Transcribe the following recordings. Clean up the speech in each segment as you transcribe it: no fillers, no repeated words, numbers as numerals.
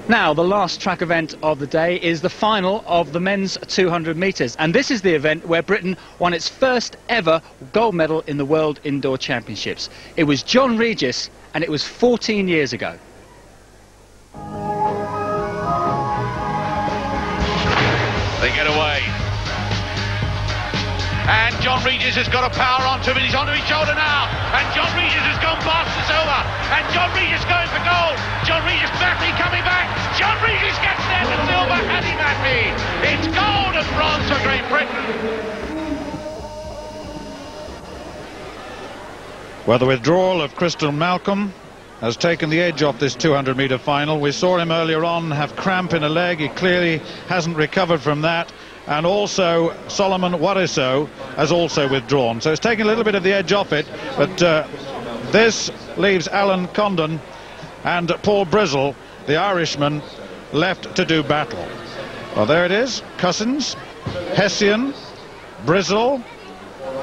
Now, the last track event of the day is the final of the men's 200 metres, and this is the event where Britain won its first ever gold medal in the World Indoor Championships. It was John Regis, and it was 14 years ago. They get away. And John Regis has got a power onto him, and he's onto his shoulder now. And John Regis has gone past the silver. And John Regis going for gold. John Regis Mappy coming back. John Regis gets there for silver. Paddy Mappy. It's gold and bronze for Great Britain. Well, the withdrawal of Christian Malcolm has taken the edge off this 200-metre final. We saw him earlier on have cramp in a leg. He clearly hasn't recovered from that. And also Solomon Wariso has also withdrawn, so it's taking a little bit of the edge off it, but this leaves Allyn, Condon and Paul Brizzle, the Irishman, left to do battle. Well, there it is. Cousins, Hessian, Brizzle,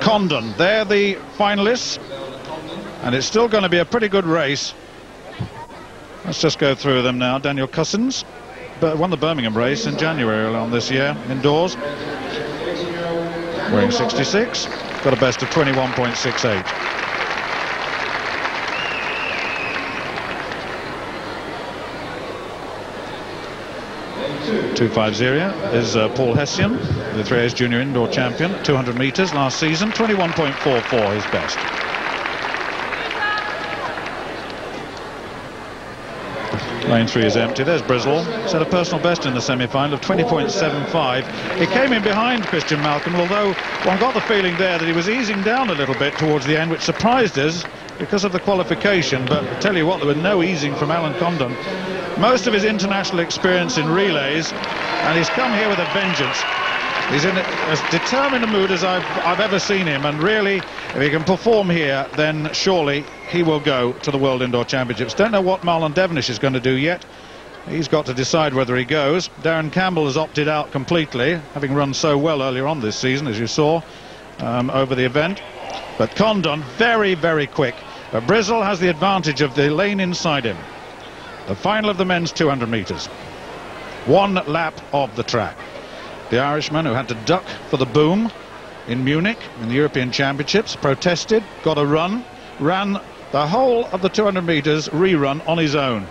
Condon, they're the finalists, and it's still going to be a pretty good race. Let's just go through them now. Daniel Cousins won the Birmingham race in January on this year, indoors, wearing 66, got a best of 21.68. .250 is Paul Hessian, the 3A's junior indoor champion, 200 metres last season, 21.44 his best. Lane 3 is empty. There's Brizzle. Set a personal best in the semi-final of 20.75. He came in behind Christian Malcolm, although one got the feeling there that he was easing down a little bit towards the end, which surprised us because of the qualification. But I tell you what, there was no easing from Allyn Condon. Most of his international experience in relays, and he's come here with a vengeance. He's in as determined a mood as I've ever seen him, and really, if he can perform here, then surely he will go to the World Indoor Championships. Don't know what Marlon Devonish is going to do yet. He's got to decide whether he goes. Darren Campbell has opted out completely, having run so well earlier on this season, as you saw, over the event. But Condon, very, very quick. But Brizzle has the advantage of the lane inside him. The final of the men's 200 metres. One lap of the track. The Irishman, who had to duck for the boom in Munich in the European Championships, protested, got a run, ran the whole of the 200 metres rerun on his own.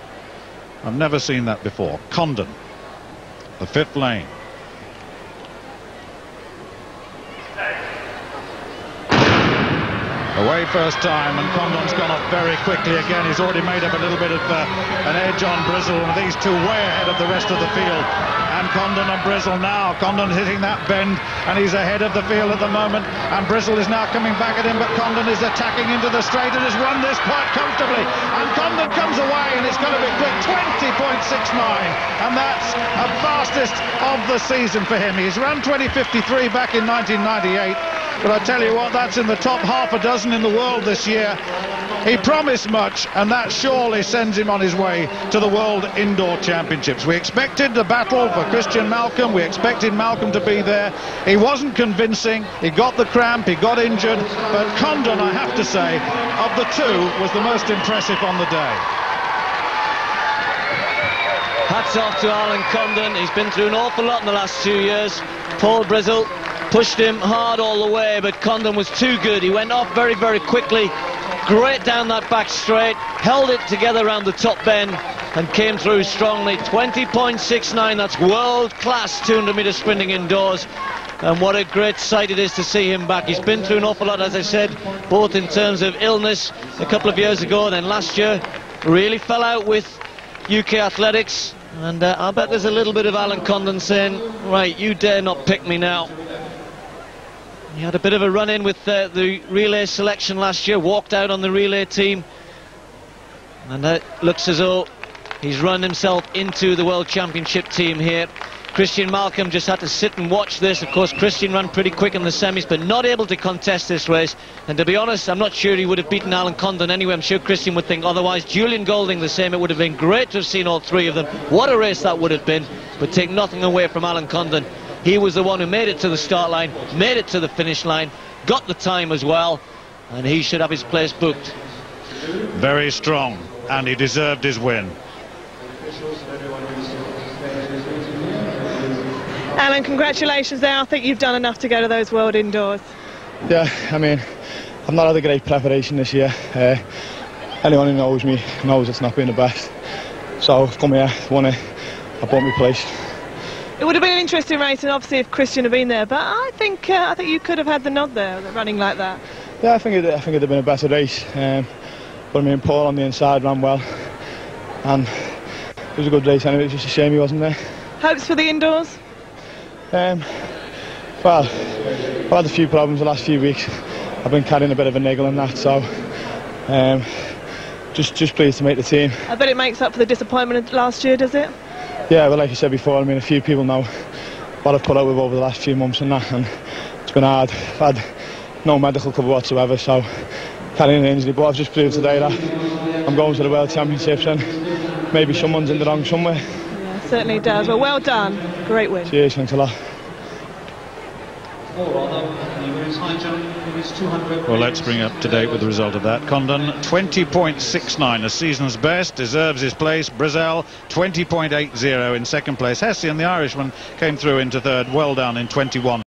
I've never seen that before. Condon, the fifth lane. Away first time, and Condon's gone off very quickly again. He's already made up a little bit of an edge on Brizzle, and these two way ahead of the rest of the field. And Condon and Brizzle now. Condon hitting that bend, and he's ahead of the field at the moment. And Brizzle is now coming back at him, but Condon is attacking into the straight and has run this quite comfortably. And Condon comes away, and it's going to be quick, 20.69. And that's the fastest of the season for him. He's run 20.53 back in 1998. But I tell you what, that's in the top half a dozen in the world this year. He promised much, and that surely sends him on his way to the World Indoor Championships. We expected the battle for Christian Malcolm. We expected Malcolm to be there. He wasn't convincing. He got the cramp. He got injured. But Condon, I have to say, of the two, was the most impressive on the day. Hats off to Allyn Condon. He's been through an awful lot in the last 2 years. Paul Brizzle pushed him hard all the way, but Condon was too good. He went off very, very quickly. Great down that back straight, held it together around the top bend and came through strongly. 20.69, that's world-class 200-metre sprinting indoors. And what a great sight it is to see him back. He's been through an awful lot, as I said, both in terms of illness a couple of years ago, and then last year really fell out with UK athletics. And I bet there's a little bit of Allyn Condon saying, right, you dare not pick me now. He had a bit of a run-in with the relay selection last year, walked out on the relay team, and it looks as though he's run himself into the World Championship team here. Christian Malcolm just had to sit and watch this. Of course, Christian ran pretty quick in the semis, but not able to contest this race. And to be honest, I'm not sure he would have beaten Allyn Condon anyway. I'm sure Christian would think otherwise. Julian Golding the same. It would have been great to have seen all three of them. What a race that would have been. But take nothing away from Allyn Condon. He was the one who made it to the start line, made it to the finish line, got the time as well, and he should have his place booked. Very strong. and he deserved his win. Alan, congratulations there. I think you've done enough to go to those World Indoors. Yeah, I mean, I've not had a great preparation this year. Anyone who knows me knows it's not been the best. So I've come here, won it, I bought my place. It would have been an interesting race, and obviously if Christian had been there, but I think you could have had the nod there, running like that. Yeah, I think it'd have been a better race. But I mean, Paul on the inside ran well, and it was a good race anyway. It was just a shame he wasn't there. Hopes for the indoors? Well, I've had a few problems the last few weeks. I've been carrying a bit of a niggle in that, so just pleased to make the team. I bet it makes up for the disappointment of last year, does it? Yeah, but like you said before, I mean, a few people know what I've put up with over the last few months and that, and it's been hard. I've had no medical cover whatsoever, so carrying an injury, but I've just proved today that I'm going to the World Championships, and maybe someone's in the wrong somewhere. Yeah, certainly does. Well, well done. Great win. Cheers, thanks a lot. Well, let's bring up to date with the result of that. Condon 20.69, a season's best, deserves his place. Brazil 20.80 in second place. Hessian, the Irishman, came through into third, well done in 21.